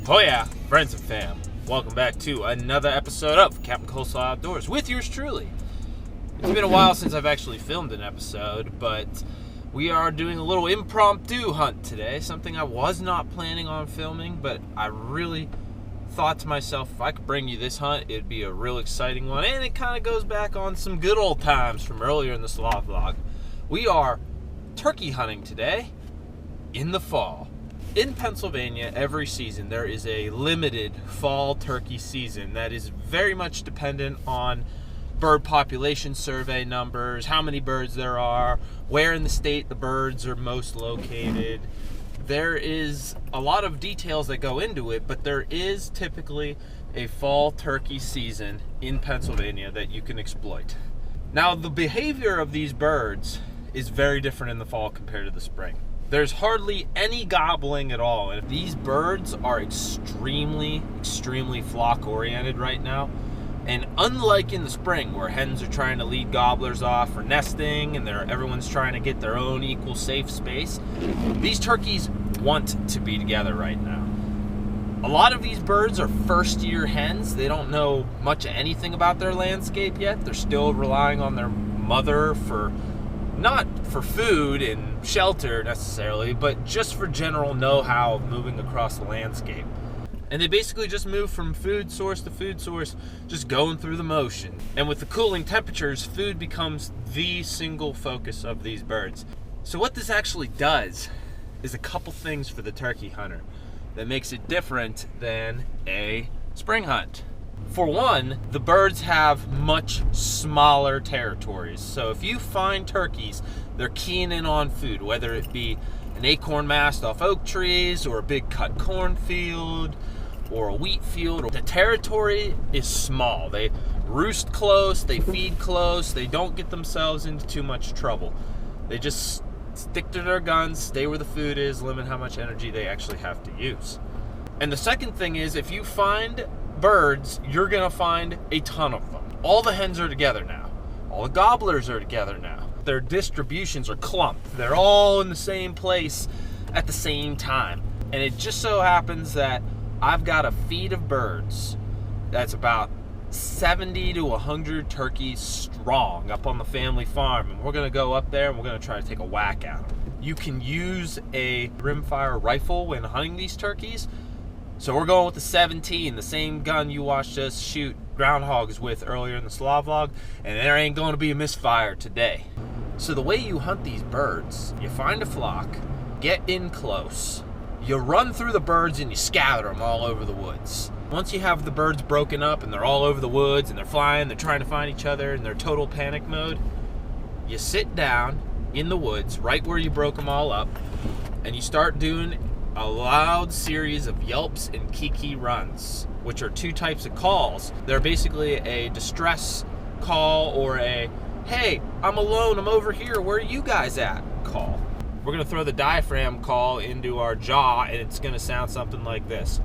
Oh yeah, friends and fam, welcome back to another episode of Captain Coleslaw Outdoors with yours truly. It's been a while since I've actually filmed an episode, but we are doing a little impromptu hunt today, something I was not planning on filming, but I really thought to myself, if I could bring you this hunt, it'd be a real exciting one, and it kind of goes back on some good old times from earlier in the Slaw vlog. We are turkey hunting today in the fall. In Pennsylvania, every season, there is a limited fall turkey season that is very much dependent on bird population survey numbers, how many birds there are, where in the state the birds are most located. There is a lot of details that go into it, but there is typically a fall turkey season in Pennsylvania that you can exploit. Now, the behavior of these birds is very different in the fall compared to the spring. There's hardly any gobbling at all, and these birds are extremely flock oriented right now. And unlike in the spring, where hens are trying to lead gobblers off for nesting and everyone's trying to get their own equal safe space, these turkeys want to be together right now. A lot of these birds are first-year hens. They don't know much of anything about their landscape yet. They're still relying on their mother for not for food and shelter necessarily, but just for general know-how of moving across the landscape. And they basically just move from food source to food source, just going through the motion. And with the cooling temperatures, food becomes the single focus of these birds. So what this actually does is a couple things for the turkey hunter that makes it different than a spring hunt. For one, the birds have much smaller territories. So if you find turkeys, they're keying in on food, whether it be an acorn mast off oak trees or a big cut cornfield or a wheat field. The territory is small. They roost close, they feed close, they don't get themselves into too much trouble. They just stick to their guns, stay where the food is, limit how much energy they actually have to use. And the second thing is, if you find birds, you're gonna find a ton of them. All the hens are together now. All the gobblers are together now. Their distributions are clumped. They're all in the same place at the same time. And it just so happens that I've got a feed of birds that's about 70 to 100 turkeys strong up on the family farm. And we're gonna go up there and we're gonna try to take a whack at them. You can use a rimfire rifle when hunting these turkeys. So we're going with the 17, the same gun you watched us shoot groundhogs with earlier in the Slaw vlog, and there ain't going to be a misfire today. So the way you hunt these birds, you find a flock, get in close, you run through the birds and you scatter them all over the woods. Once you have the birds broken up and they're all over the woods and they're flying, they're trying to find each other in their total panic mode, you sit down in the woods right where you broke them all up and you start doing a loud series of yelps and kiki runs, which are two types of calls. They're basically a distress call or a, hey, I'm alone, I'm over here, where are you guys at call. We're gonna throw the diaphragm call into our jaw and it's gonna sound something like this.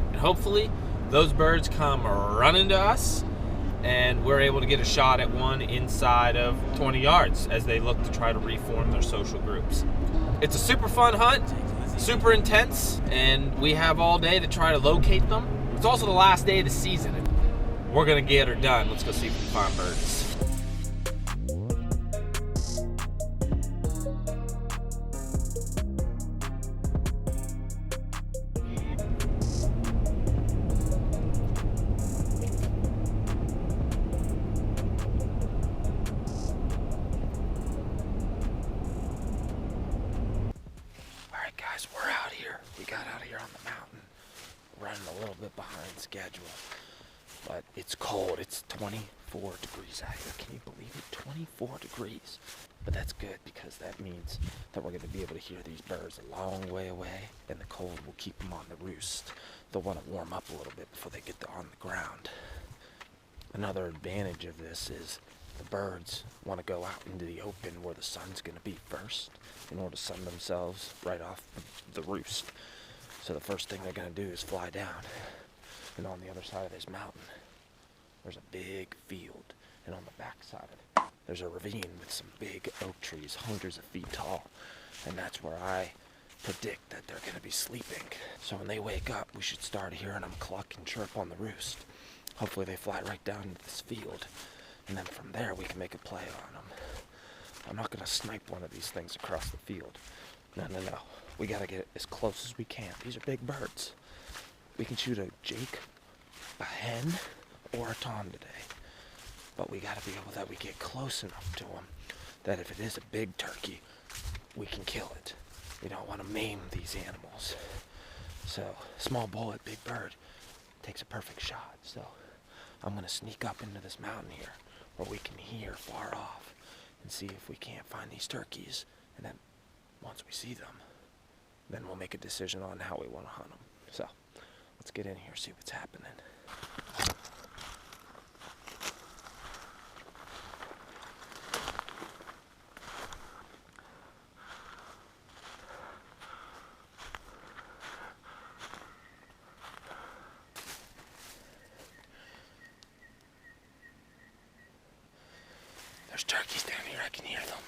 And hopefully those birds come running to us and we're able to get a shot at one inside of 20 yards as they look to try to reform their social groups. It's a super fun hunt, super intense, and we have all day to try to locate them. It's also the last day of the season. We're gonna get her done. Let's go see if we can find birds. We're out here. We got out of here on the mountain, running a little bit behind schedule. But it's cold. It's 24 degrees out here. Can you believe it? 24 degrees. But that's good because that means that we're going to be able to hear these birds a long way away, and the cold will keep them on the roost. They'll want to warm up a little bit before they get on the ground. Another advantage of this is the birds want to go out into the open where the sun's going to be first in order to sun themselves right off the roost. So the first thing they're going to do is fly down. And on the other side of this mountain, there's a big field. And on the back side of it, there's a ravine with some big oak trees, hundreds of feet tall. And that's where I predict that they're going to be sleeping. So when they wake up, we should start hearing them cluck and chirp on the roost. Hopefully they fly right down into this field. And then from there, we can make a play on them. I'm not going to snipe one of these things across the field. No. We got to get as close as we can. These are big birds. We can shoot a jake, a hen, or a tom today. But we got to be able that we get close enough to them that if it is a big turkey, we can kill it. We don't want to maim these animals. So, small bullet, big bird takes a perfect shot. So, I'm going to sneak up into this mountain here where we can hear far off and see if we can't find these turkeys. And then, once we see them, then we'll make a decision on how we want to hunt them. So, let's get in here, see what's happening. There's turkeys down here, I can hear them.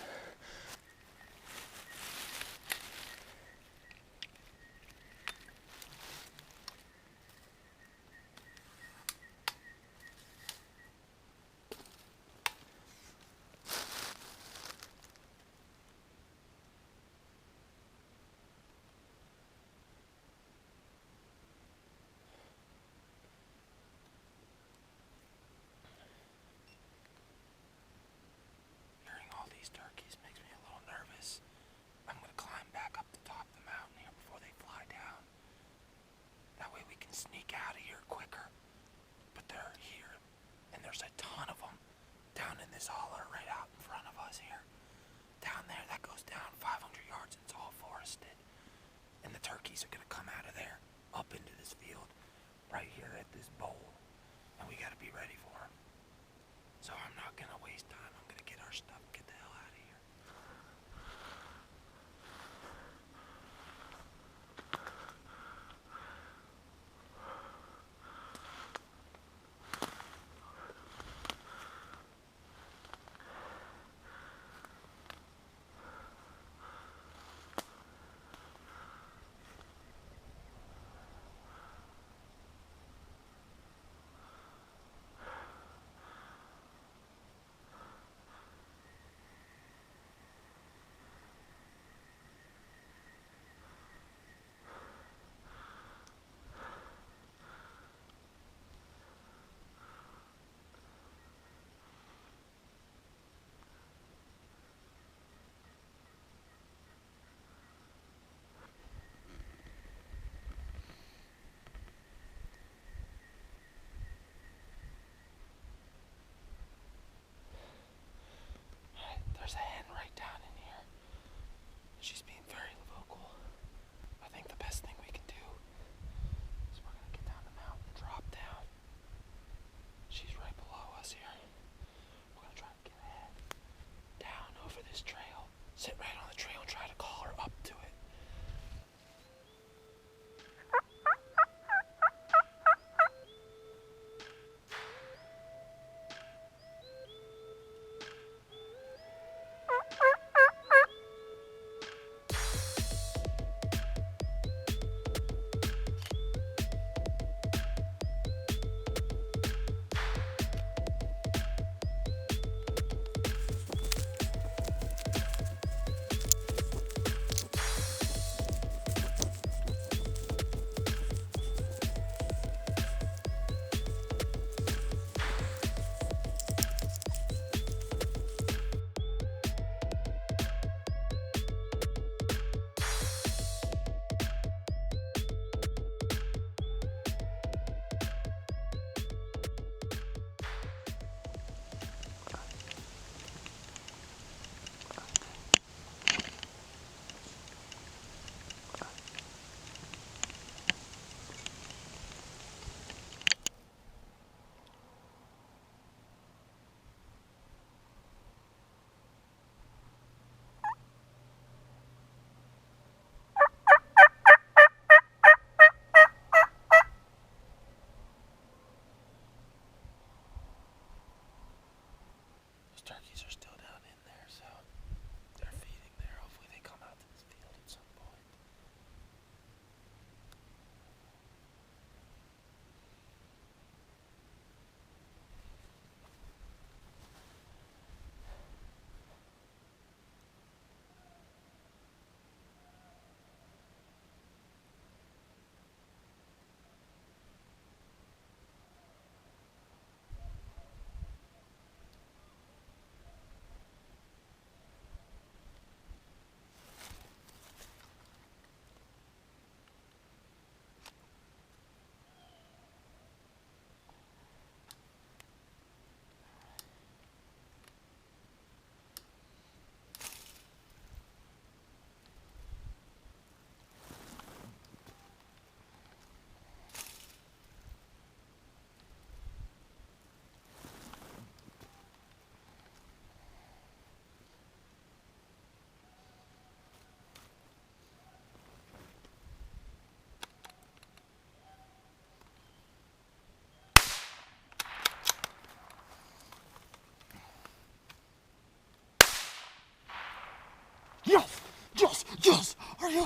Turkeys makes me a little nervous. I'm going to climb back up the top of the mountain here before they fly down. That way we can sneak out of here quicker. But they're here, and there's a ton of them down in this holler right out in front of us here. Down there, that goes down 500 yards, and it's all forested. And the turkeys are going to come out of there, up into this field, right here at this bowl. And we got to be ready for them. So I'm not going to waste time. I'm going to get our stuff, get the hell out of here.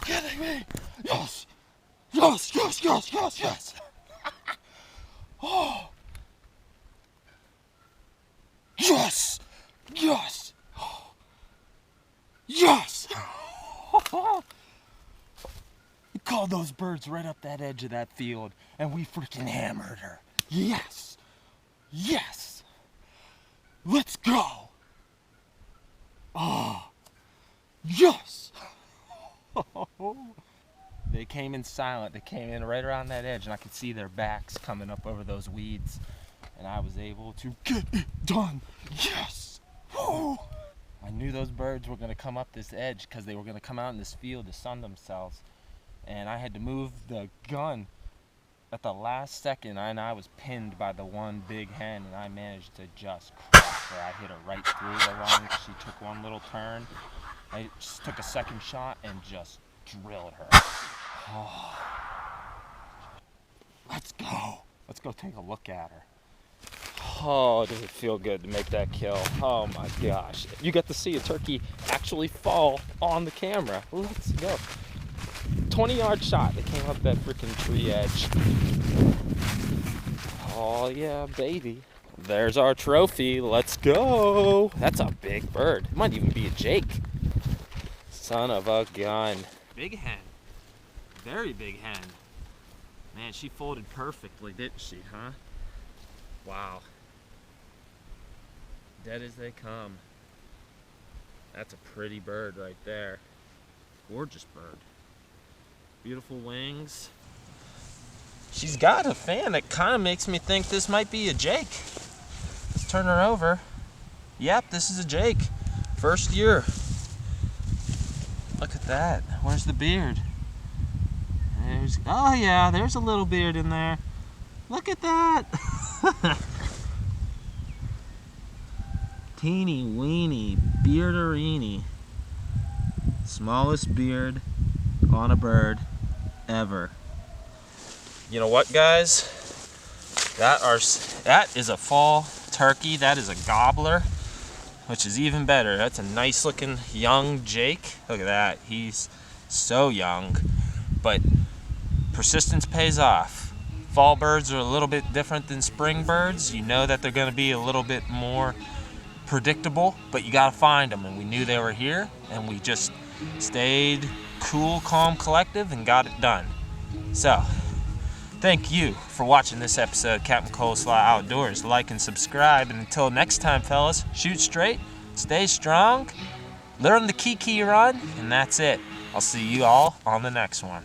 kidding me? Yes. Yes, yes, yes, yes, yes. Oh. Yes. Yes. Yes. We called those birds right up that edge of that field, and we freaking hammered her. Yes. Yes. Let's go. Oh. Yes. They came in silent. They came in right around that edge, and I could see their backs coming up over those weeds, and I was able to get it done. Yes. Woo. I knew those birds were going to come up this edge because they were going to come out in this field to sun themselves, and I had to move the gun at the last second, and I was pinned by the one big hen, and I managed to just crush her. I hit her right through the lung. She took one little turn. I just took a second shot and just drilled her. Oh. Let's go. Let's go take a look at her. Oh, does it feel good to make that kill? Oh my gosh. You got to see a turkey actually fall on the camera. Let's go. 20-yard shot. It came up that freaking tree edge. Oh yeah, baby. There's our trophy. Let's go. That's a big bird. It might even be a Jake. Son of a gun. Big hen. Very big hen. Man, she folded perfectly, didn't she, huh? Wow. Dead as they come. That's a pretty bird right there. Gorgeous bird. Beautiful wings. She's got a fan that kind of makes me think this might be a Jake. Let's turn her over. Yep, this is a Jake. First year. Look at that. Where's the beard? Oh yeah, there's a little beard in there. Look at that. Teeny weeny bearderini. Smallest beard on a bird ever. You know what, guys? That is a fall turkey. That is a gobbler, which is even better. That's a nice looking young Jake. Look at that. He's so young, but persistence pays off. Fall birds are a little bit different than spring birds. You know that they're going to be a little bit more predictable, but you got to find them, and we knew they were here, and we just stayed cool, calm, collective, and got it done. So, thank you for watching this episode of Captain Coleslaw Outdoors. Like and subscribe, and until next time, fellas, shoot straight, stay strong, learn the kiki run, and that's it. I'll see you all on the next one.